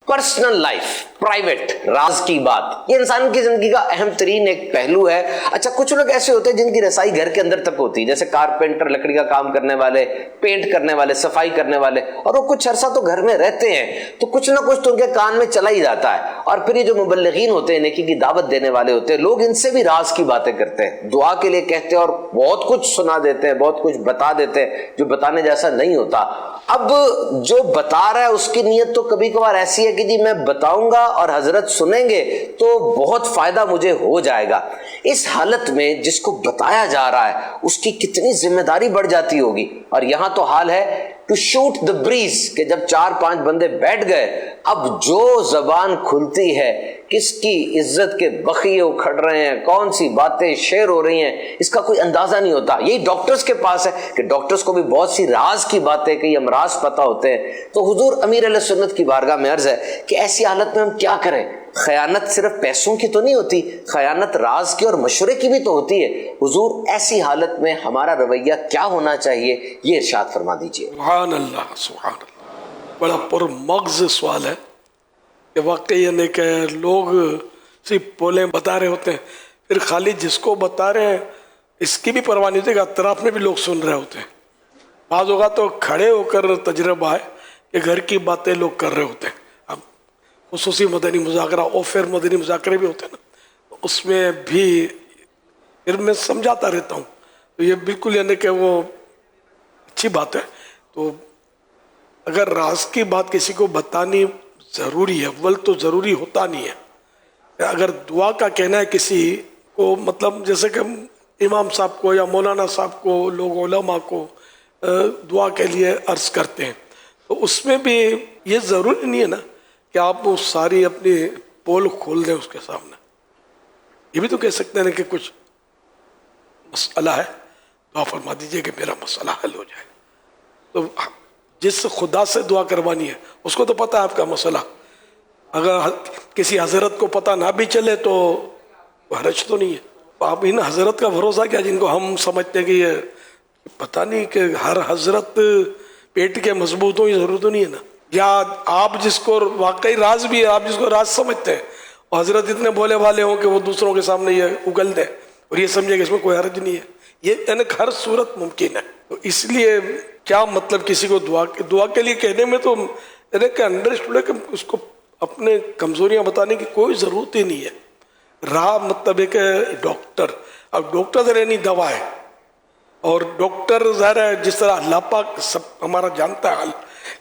Personal life, private, राज की बात, ये इंसान की जिंदगी का अहम तरीन एक पहलू है। अच्छा, कुछ लोग ऐसे होते हैं जिनकी रसाई घर के अंदर तक होती है, जैसे कारपेंटर, लकड़ी का काम करने वाले, पेंट करने वाले, सफाई करने वाले, और वो कुछ अरसा तो घर में रहते हैं तो कुछ ना कुछ तो उनके कान में चला ही जाता है। और फिर ये जो मुबल्लिगीन होते हैं, नेकी की दावत देने वाले होते हैं, लोग इनसे भी राज की बातें करते हैं, दुआ के लिए कहते हैं और बहुत कुछ सुना देते हैं, बहुत कुछ बता देते हैं जो बताने जैसा नहीं होता। अब जो बता रहा है उसकी नीयत तो कभी कभार ऐसी है कि जी मैं बताऊंगा और हजरत सुनेंगे तो बहुत फायदा मुझे हो जाएगा। इस हालत में जिसको बताया जा रहा है उसकी कितनी जिम्मेदारी बढ़ जाती होगी। और यहां तो हाल है टू शूट द ब्रीज कि जब 4-5 बंदे बैठ गए, अब जो जबान खुलती है, किसकी इज्जत के बखिए उखड़ रहे हैं, कौन सी बातें शेयर हो रही हैं, इसका कोई अंदाजा नहीं होता। यही डॉक्टर्स के पास है कि डॉक्टर्स को भी बहुत सी राज की बातें, कई अमराज पता होते हैं। तो हुजूर अमीर अहले सुन्नत की बारगाह में अर्ज है कि ऐसी हालत में हम क्या करें। खयानत सिर्फ पैसों की तो नहीं होती, खयानत राज की और मशवरे की भी तो होती है। हुजूर ऐसी हालत में हमारा रवैया क्या होना चाहिए, ये इरशाद फरमा दीजिए। सुभान अल्लाह, सुभान अल्लाह। बड़ा पुरमग़ज़ सवाल है कि वाकई यानी कि लोग सिर्फ बोलें बता रहे होते हैं, फिर खाली जिसको बता रहे हैं इसकी भी परवाह नहीं होती, अतराफ में भी लोग सुन रहे होते हैं। बाज़ होगा तो खड़े होकर तजर्बा है कि घर की बातें लोग कर रहे होते हैं। अब खुसूसी मदनी मुज़ाकरा और फिर मदनी मुज़ाकरे भी होते हैं ना, तो उसमें भी फिर मैं समझाता रहता हूँ। तो ये बिल्कुल यानी कि वो अच्छी बात है। तो अगर राज की बात किसी को बतानी ज़रूरी है, अव्वल तो ज़रूरी होता नहीं है। अगर दुआ का कहना है किसी को, मतलब जैसे कि इमाम साहब को या मौलाना साहब को, लोग उलमा को दुआ के लिए अर्ज़ करते हैं, तो उसमें भी ये ज़रूरी नहीं है ना कि आप वो सारी अपनी पोल खोल दें उसके सामने। ये भी तो कह सकते हैं कि कुछ मसला है, दुआ फरमा दीजिए कि मेरा मसला हल हो जाए। तो जिस खुदा से दुआ करवानी है उसको तो पता है आपका मसला। अगर किसी हजरत को पता ना भी चले तो हरज तो नहीं है। आप इन हजरत का भरोसा क्या जिनको हम समझते हैं कि ये पता नहीं कि हर हजरत पेट के मजबूत हो, ये जरूरत तो नहीं है ना। या आप जिसको वाकई राज भी है, आप जिसको राज समझते हैं, और हजरत इतने भोले भाले हों कि वो दूसरों के सामने ये उगल दें और ये समझे कि इसमें कोई हर्ज नहीं है, ये यानी हर सूरत मुमकिन है। तो इसलिए क्या मतलब किसी को दुआ के लिए कहने में तो अंडरस्टूड है कि उसको अपने कमजोरियां बताने की कोई ज़रूरत ही नहीं है। राह मतलब एक डॉक्टर, अब डॉक्टर तो रहनी दवा है, और डॉक्टर ज़ाहिर है जिस तरह अल्लाह पाक सब हमारा जानता है हाल,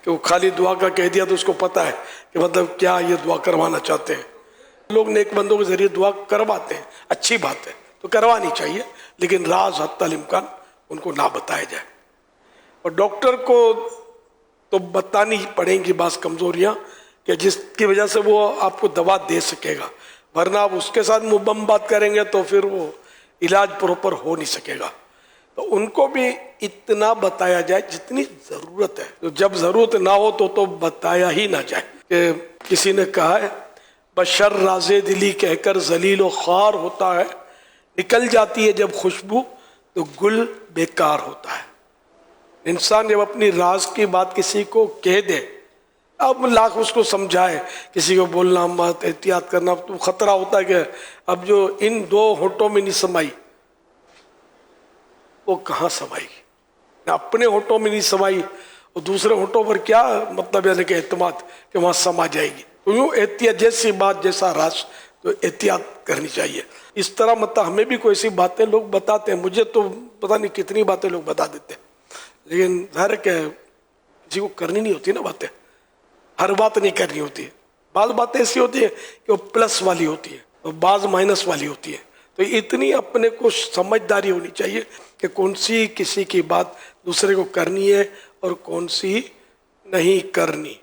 कि वो खाली दुआ का कह दिया तो उसको पता है कि मतलब क्या ये दुआ करवाना चाहते हैं। लोग नेक बंदों के ज़रिए दुआ करवाते हैं, अच्छी बात है, तो करवानी चाहिए, लेकिन राज हत्तल इम्कान उनको ना बताया जाए। और डॉक्टर को तो बतानी पड़ेंगी बास कमज़ोरियाँ कि जिसकी वजह से वो आपको दवा दे सकेगा, वरना आप उसके साथ मुबम बात करेंगे तो फिर वो इलाज प्रॉपर हो नहीं सकेगा। तो उनको भी इतना बताया जाए जितनी ज़रूरत है, तो जब ज़रूरत ना हो तो बताया ही ना जाए। कि किसी ने कहा है बशर राज़े दिली कहकर जलील व ख़ार होता है, निकल जाती है जब खुशबू तो गुल बेकार होता है। इंसान जब अपनी राज की बात किसी को कह दे, अब लाख उसको समझाए, किसी को बोलना मत, एहतियात करना, तो खतरा होता है कि अब जो इन दो होठों में नहीं समाई वो कहाँ समाएगी। अपने होठों में नहीं समाई और दूसरे होठों पर क्या मतलब है कि एतमाद कि वहाँ समा जाएगी। तो यूँ एहतियात, जैसी बात जैसा राज, तो एहतियात करनी चाहिए। इस तरह मतलब हमें भी कोई सी बातें लोग बताते हैं, मुझे तो पता नहीं कितनी बातें लोग बता देते हैं, लेकिन ज़ाहिर है कि किसी को करनी नहीं होती ना बातें, हर बात नहीं करनी होती है। बाज़ बातें ऐसी होती है कि वो प्लस वाली होती है और बाज़ माइनस वाली होती है। तो इतनी अपने को समझदारी होनी चाहिए कि कौन सी किसी की बात दूसरे को करनी है और कौन सी नहीं करनी।